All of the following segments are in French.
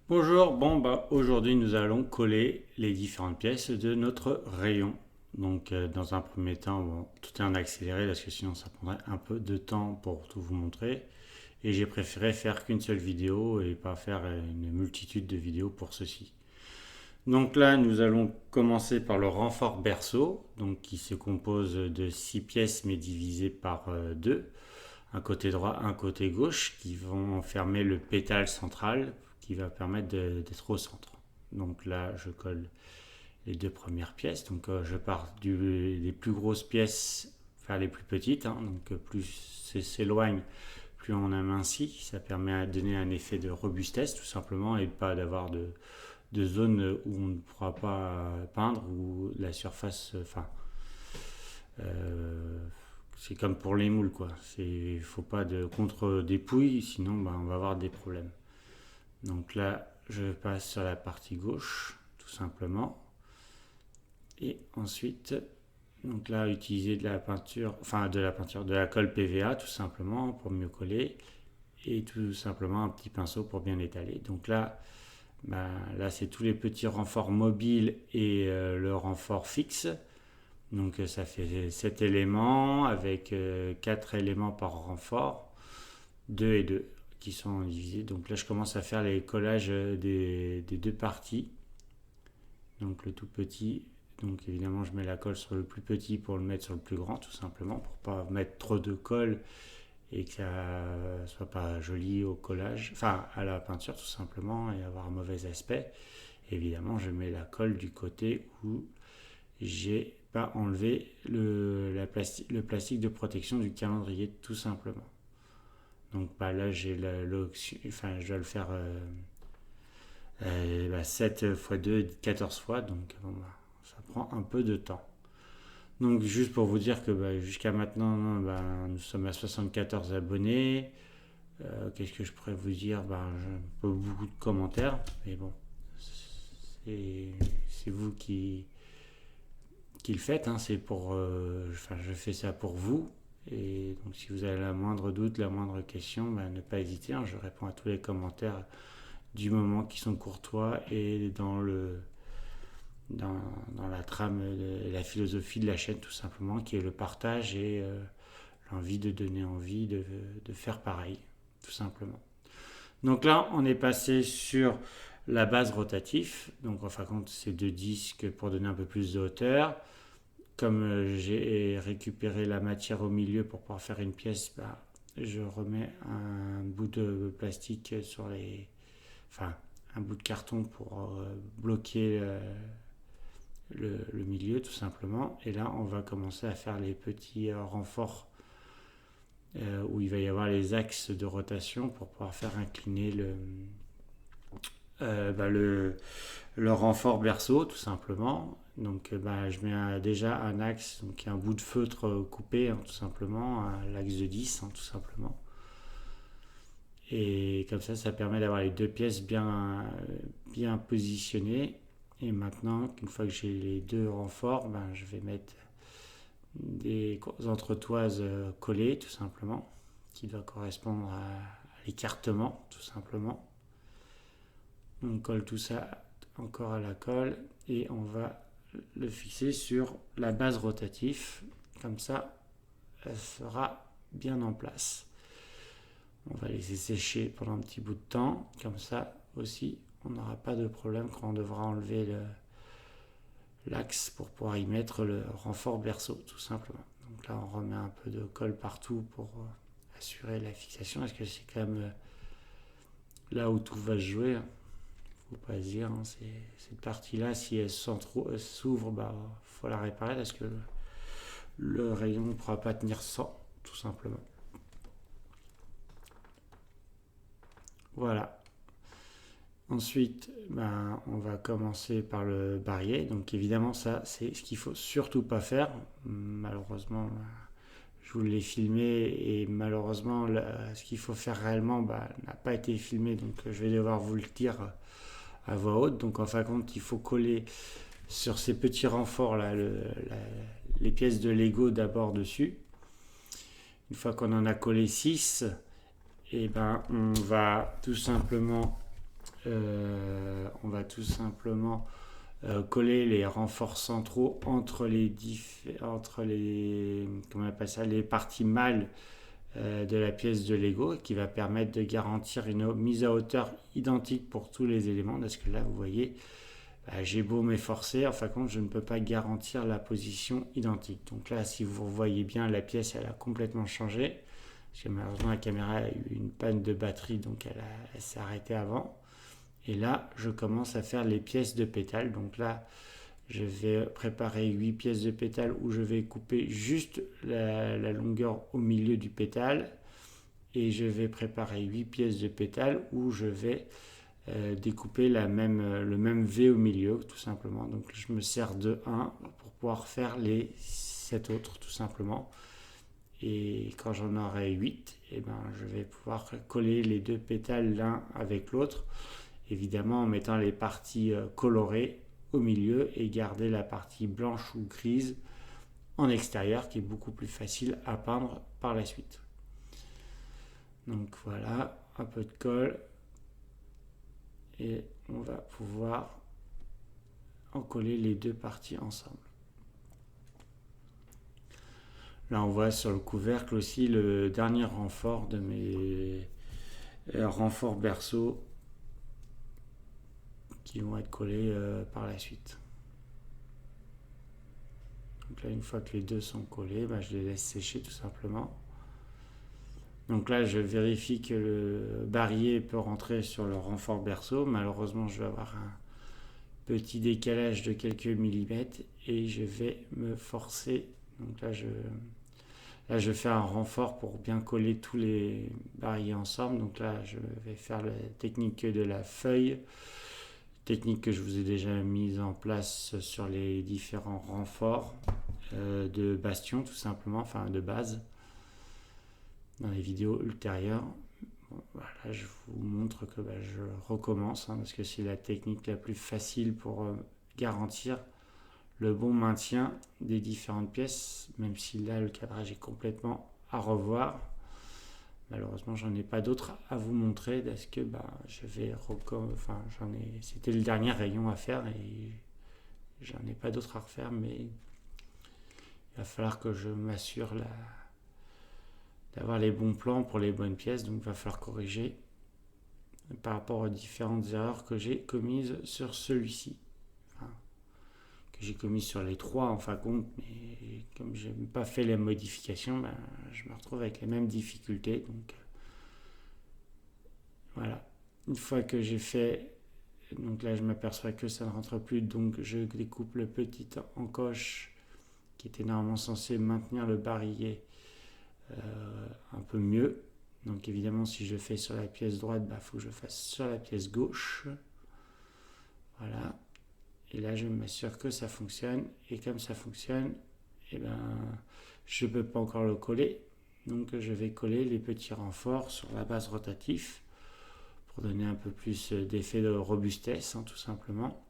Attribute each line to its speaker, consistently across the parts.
Speaker 1: Bonjour, aujourd'hui nous allons coller les différentes pièces de notre rayon. Dans un premier temps, tout est en accéléré parce que sinon ça prendrait un peu de temps pour tout vous montrer. Et j'ai préféré faire qu'une seule vidéo et pas faire une multitude de vidéos pour ceci. Donc là nous allons commencer par le renfort berceau, donc qui se compose de 6 pièces mais divisées par 2. Un côté droit, un côté gauche, qui vont fermer le pétale central qui va permettre d'être au centre. Donc là, je colle les deux premières pièces. Je pars des plus grosses pièces vers les plus petites. Donc plus c'est s'éloigne, plus on amincit. Ça permet de donner un effet de robustesse tout simplement et pas d'avoir de zones où on ne pourra pas peindre ou la surface. Euh, c'est comme pour les moules quoi. Il faut pas de contre-dépouille, sinon on va avoir des problèmes. Donc là, je passe sur la partie gauche, tout simplement. Et ensuite, donc là, utiliser de la peinture, de la colle PVA, tout simplement, pour mieux coller. Et tout simplement un petit pinceau pour bien étaler. Donc là c'est tous les petits renforts mobiles et le renfort fixe. Donc ça fait 7 éléments avec 4 éléments par renfort, 2 et 2 qui sont divisés. Donc là je commence à faire les collages des deux parties. Donc le tout petit, donc évidemment je mets la colle sur le plus petit pour le mettre sur le plus grand tout simplement pour pas mettre trop de colle et que ça soit pas joli au collage, enfin à la peinture tout simplement et avoir un mauvais aspect. Et évidemment je mets la colle du côté où j'ai pas enlevé le plastique de protection du calendrier tout simplement. Donc là j'ai je dois le faire 7 x 2, 14 fois, donc ça prend un peu de temps. Donc juste pour vous dire que jusqu'à maintenant, nous sommes à 74 abonnés. Qu'est-ce que je pourrais vous dire? J'ai pas beaucoup de commentaires, mais bon, c'est vous qui le faites. C'est pour, je fais ça pour vous. Et donc si vous avez la moindre doute, la moindre question, ne pas hésiter. Je réponds à tous les commentaires du moment qui sont courtois et dans la trame de la philosophie de la chaîne tout simplement, qui est le partage et l'envie de donner envie de faire pareil, tout simplement. Donc là, on est passé sur la base rotative. Donc en fin de compte, c'est deux disques pour donner un peu plus de hauteur. Comme j'ai récupéré la matière au milieu pour pouvoir faire une pièce, je remets un bout de plastique sur enfin, un bout de carton pour bloquer le milieu tout simplement. Et là, on va commencer à faire les petits renforts où il va y avoir les axes de rotation pour pouvoir faire incliner le renfort berceau tout simplement. Donc je mets déjà un axe, donc un bout de feutre coupé tout simplement, l'axe de 10 tout simplement. Et comme ça permet d'avoir les deux pièces bien positionnées. Et maintenant, une fois que j'ai les deux renforts, je vais mettre des entretoises collées tout simplement, qui doit correspondre à l'écartement tout simplement. On colle tout ça encore à la colle et on va le fixer sur la base rotative. Comme ça, elle sera bien en place. On va laisser sécher pendant un petit bout de temps. Comme ça aussi, on n'aura pas de problème quand on devra enlever l'axe pour pouvoir y mettre le renfort berceau, tout simplement. Donc là, on remet un peu de colle partout pour assurer la fixation. Parce que c'est quand même là où tout va se jouer. Faut pas se dire, cette partie-là, si elle s'ouvre, faut la réparer parce que le rayon ne pourra pas tenir sans, tout simplement. Voilà. Ensuite, on va commencer par le barillet. Donc évidemment, ça, c'est ce qu'il faut surtout pas faire. Malheureusement, je vous l'ai filmé et malheureusement, ce qu'il faut faire réellement n'a pas été filmé. Donc je vais devoir vous le dire à voix haute. Donc en fin de compte, il faut coller sur ces petits renforts là les pièces de Lego d'abord dessus. Une fois qu'on en a collé 6, on va tout simplement on va tout simplement coller les renforts centraux entre comment on appelle ça, les parties mâles de la pièce de Lego, qui va permettre de garantir une mise à hauteur identique pour tous les éléments, parce que là vous voyez, j'ai beau m'efforcer, en fin de compte je ne peux pas garantir la position identique. Donc là, si vous voyez bien, la pièce elle a complètement changé, parce que malheureusement la caméra a eu une panne de batterie, donc elle s'est arrêtée avant. Et là, je commence à faire les pièces de pétales. Donc là, je vais préparer 8 pièces de pétales où je vais couper juste la longueur au milieu du pétale. Et je vais préparer 8 pièces de pétales où je vais découper le même V au milieu, tout simplement. Donc je me sers de 1 pour pouvoir faire les 7 autres, tout simplement. Et quand j'en aurai 8, je vais pouvoir coller les deux pétales l'un avec l'autre, évidemment en mettant les parties colorées au milieu et garder la partie blanche ou grise en extérieur, qui est beaucoup plus facile à peindre par la suite. Donc voilà, un peu de colle et on va pouvoir en coller les deux parties ensemble. Là on voit sur le couvercle aussi le dernier renfort de mes renforts berceau qui vont être collés par la suite. Donc là, une fois que les deux sont collés, je les laisse sécher tout simplement. Donc là, je vérifie que le barillet peut rentrer sur le renfort berceau. Malheureusement, je vais avoir un petit décalage de quelques millimètres et je vais me forcer. Donc là, je fais un renfort pour bien coller tous les barillets ensemble. Donc là, je vais faire la technique de la feuille, technique que je vous ai déjà mise en place sur les différents renforts de bastion, tout simplement, enfin de base, dans les vidéos ultérieures. Bon, voilà, je vous montre que je recommence, parce que c'est la technique la plus facile pour garantir le bon maintien des différentes pièces, même si là le cadrage est complètement à revoir. Malheureusement, j'en ai pas d'autres à vous montrer parce que c'était le dernier rayon à faire et j'en ai pas d'autres à refaire, mais il va falloir que je m'assure d'avoir les bons plans pour les bonnes pièces, donc il va falloir corriger par rapport aux différentes erreurs que j'ai commises sur celui-ci. Que j'ai commises sur les trois en fin de compte, mais comme je n'ai pas fait les modifications, je me retrouve avec les mêmes difficultés. Donc voilà, une fois que j'ai fait, donc là je m'aperçois que ça ne rentre plus, donc je découpe le petit encoche qui était normalement censé maintenir le barillet un peu mieux. Donc évidemment, si je le fais sur la pièce droite, faut que je fasse sur la pièce gauche. Voilà. Et là, je m'assure que ça fonctionne. Et comme ça fonctionne, je ne peux pas encore le coller. Donc je vais coller les petits renforts sur la base rotatif pour donner un peu plus d'effet de robustesse, tout simplement.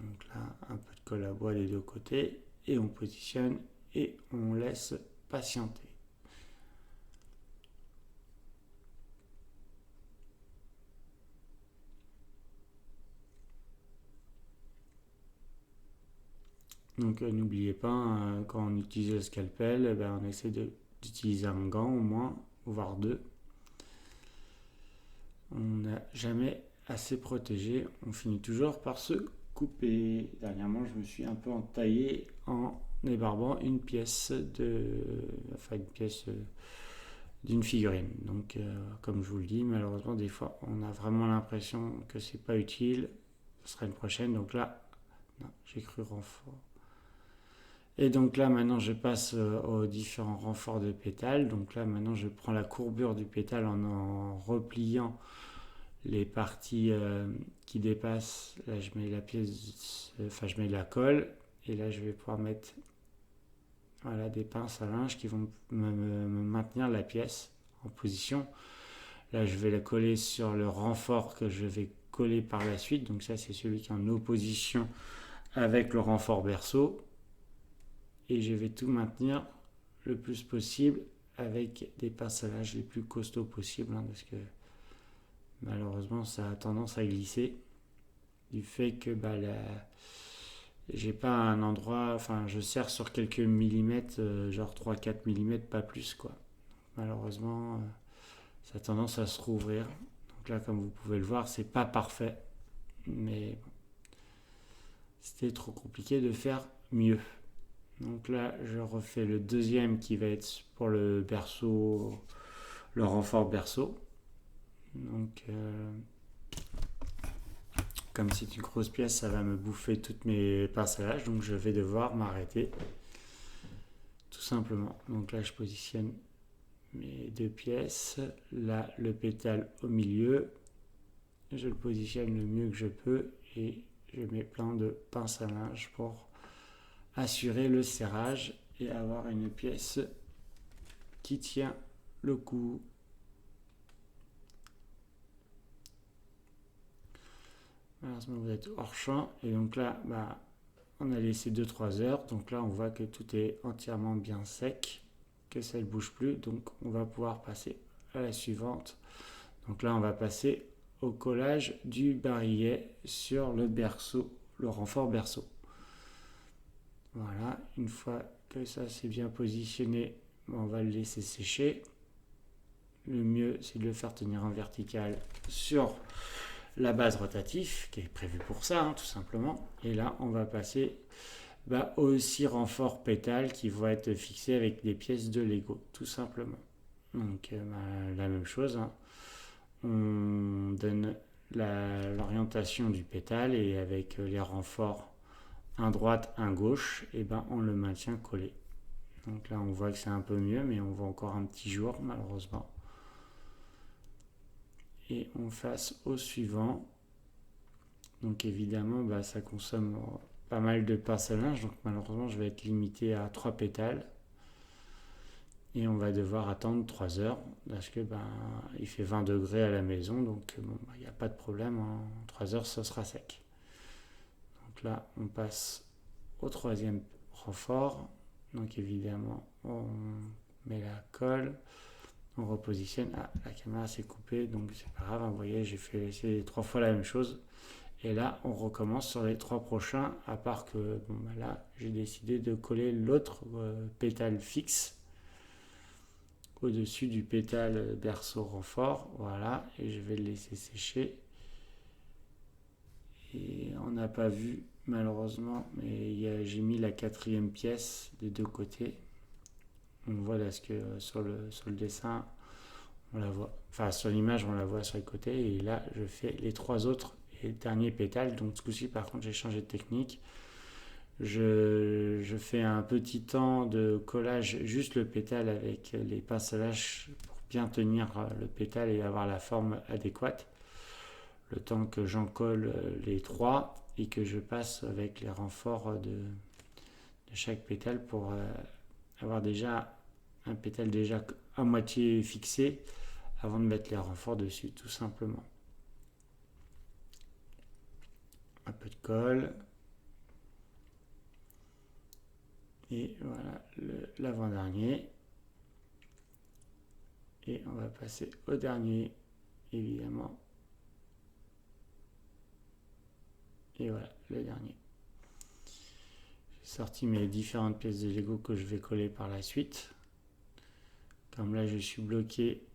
Speaker 1: Donc là, un peu de colle à bois des deux côtés. Et on positionne et on laisse patienter. Donc n'oubliez pas, quand on utilise le scalpel, on essaie d'utiliser un gant au moins, voire deux. On n'a jamais assez protégé, on finit toujours par se couper. Dernièrement, je me suis un peu entaillé en débarbant une pièce d'une figurine. Donc comme je vous le dis, malheureusement des fois on a vraiment l'impression que c'est pas utile, ce sera une prochaine. Donc là, non, j'ai cru renfort. Et donc là maintenant je passe aux différents renforts de pétales. Donc là maintenant je prends la courbure du pétale en repliant les parties qui dépassent. Là je mets je mets de la colle et là je vais pouvoir mettre des pinces à linge qui vont me maintenir la pièce en position. Là je vais la coller sur le renfort que je vais coller par la suite. Donc ça c'est celui qui est en opposition avec le renfort berceau. Et je vais tout maintenir le plus possible avec des pinces à linge les plus costauds possibles, parce que Malheureusement, ça a tendance à glisser. Du fait que j'ai pas un endroit, enfin je serre sur quelques millimètres, genre 3-4 mm, pas plus quoi. Malheureusement, ça a tendance à se rouvrir. Donc là, comme vous pouvez le voir, c'est pas parfait, mais bon, c'était trop compliqué de faire mieux. Donc là, je refais le deuxième qui va être pour le berceau, le renfort berceau. Donc, comme c'est une grosse pièce, ça va me bouffer toutes mes pinces à linge, donc je vais devoir m'arrêter, tout simplement. Donc là, je positionne mes deux pièces. Là, le pétale au milieu. Je le positionne le mieux que je peux et je mets plein de pinces à linge pour assurer le serrage et avoir une pièce qui tient le coup. Malheureusement, vous êtes hors champ et donc là, on a laissé 2-3 heures. Donc là, on voit que tout est entièrement bien sec, que ça ne bouge plus. Donc on va pouvoir passer à la suivante. Donc là, on va passer au collage du barillet sur le berceau, le renfort berceau. Voilà, une fois que ça c'est bien positionné, on va le laisser sécher. Le mieux, c'est de le faire tenir en vertical sur la base rotative, qui est prévue pour ça, tout simplement. Et là, on va passer aux 6 renforts pétales qui vont être fixés avec des pièces de Lego, tout simplement. Donc, la même chose, on donne l'orientation du pétale et avec les renforts un droite, un gauche, et on le maintient collé. Donc là, on voit que c'est un peu mieux, mais on voit encore un petit jour, malheureusement. Et on passe au suivant. Donc évidemment, ça consomme pas mal de pince à linge, donc malheureusement, je vais être limité à 3 pétales. Et on va devoir attendre 3 heures, parce que il fait 20 degrés à la maison, donc il n'y a pas de problème, en 3 heures, ça sera sec. Donc là, on passe au troisième renfort. Donc évidemment, on met la colle, on repositionne. Ah, la caméra s'est coupée, donc c'est pas grave. Vous voyez, j'ai fait 3 fois la même chose. Et là, on recommence sur les 3 prochains, à part que là, j'ai décidé de coller l'autre pétale fixe au-dessus du pétale berceau renfort. Voilà, et je vais le laisser sécher. Et on n'a pas vu malheureusement, mais j'ai mis la 4e pièce des deux côtés. On voit là ce que sur le dessin, on la voit. Enfin, sur l'image, on la voit sur le côté. Et là, je fais les 3 autres et derniers pétales. Donc, ce coup-ci, par contre, j'ai changé de technique. Je fais un petit temps de collage, juste le pétale avec les pinces à linge pour bien tenir le pétale et avoir la forme adéquate. Le temps que j'en colle les 3 et que je passe avec les renforts de chaque pétale pour avoir déjà un pétale déjà à moitié fixé avant de mettre les renforts dessus, tout simplement. Un peu de colle. Et voilà l'avant-dernier. Et on va passer au dernier, évidemment. Et voilà, le dernier. J'ai sorti mes différentes pièces de Lego que je vais coller par la suite. Comme là, je suis bloqué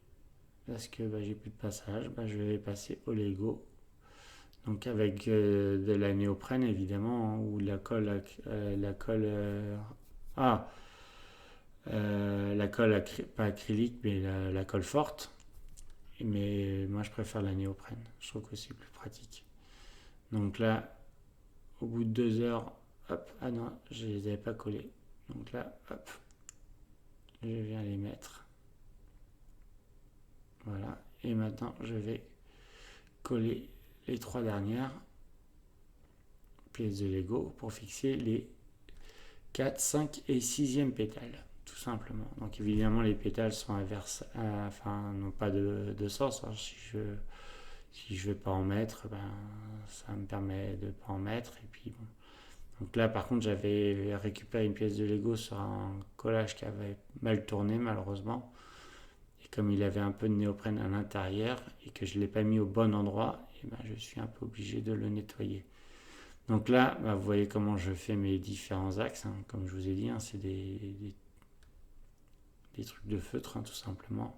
Speaker 1: parce que j'ai plus de passage, je vais passer au Lego. Donc avec de la néoprène, évidemment, ou la colle pas acrylique, mais la colle forte. Mais moi, je préfère la néoprène. Je trouve que c'est plus pratique. Donc là, au bout de 2 heures, hop, ah non, je les avais pas collés. Donc là, hop, je viens les mettre. Voilà. Et maintenant, je vais coller les 3 dernières pièces de Lego pour fixer les 4, 5 et 6e pétales, tout simplement. Donc évidemment, les pétales sont inverses, n'ont pas de sens. Alors, si je ne vais pas en mettre, ça me permet de ne pas en mettre. Et puis bon. Donc là, par contre, j'avais récupéré une pièce de Lego sur un collage qui avait mal tourné, malheureusement. Et comme il avait un peu de néoprène à l'intérieur et que je ne l'ai pas mis au bon endroit, et ben, je suis un peu obligé de le nettoyer. Donc là, vous voyez comment je fais mes différents axes. Comme je vous ai dit, c'est des trucs de feutre, tout simplement.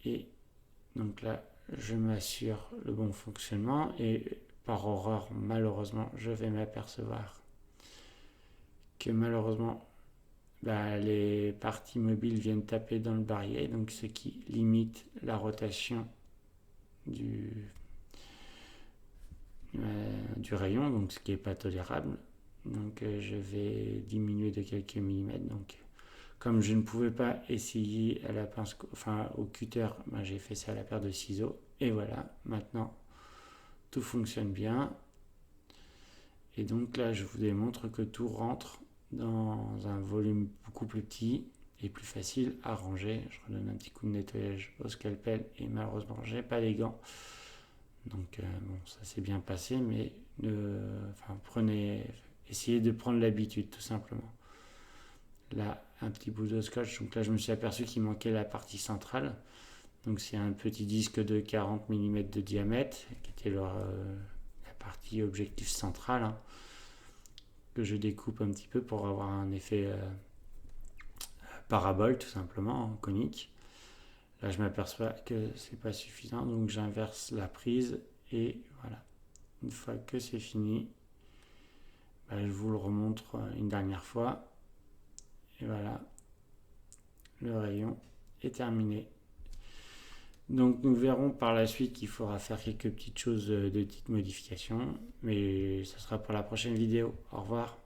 Speaker 1: Et donc là, je m'assure le bon fonctionnement. Et par horreur, malheureusement, je vais m'apercevoir que malheureusement, les parties mobiles viennent taper dans le barillet, donc ce qui limite la rotation du rayon, donc ce qui n'est pas tolérable. Donc je vais diminuer de quelques millimètres. Donc comme je ne pouvais pas essayer à la pince, au cutter, j'ai fait ça à la paire de ciseaux. Et voilà, maintenant tout fonctionne bien. Et donc là, je vous démontre que tout rentre dans un volume beaucoup plus petit et plus facile à ranger. Je redonne un petit coup de nettoyage au scalpel et malheureusement, j'ai pas les gants. Donc ça s'est bien passé, mais essayez de prendre l'habitude tout simplement. Là, un petit bout de scotch. Donc là, je me suis aperçu qu'il manquait la partie centrale. Donc c'est un petit disque de 40 mm de diamètre qui était la partie objectif central, que je découpe un petit peu pour avoir un effet parabole tout simplement, conique. Là, je m'aperçois que c'est pas suffisant, donc j'inverse la prise et voilà. Une fois que c'est fini, je vous le remontre une dernière fois. Et voilà, le rayon est terminé. Donc nous verrons par la suite qu'il faudra faire quelques petites choses de petites modifications, mais ce sera pour la prochaine vidéo. Au revoir.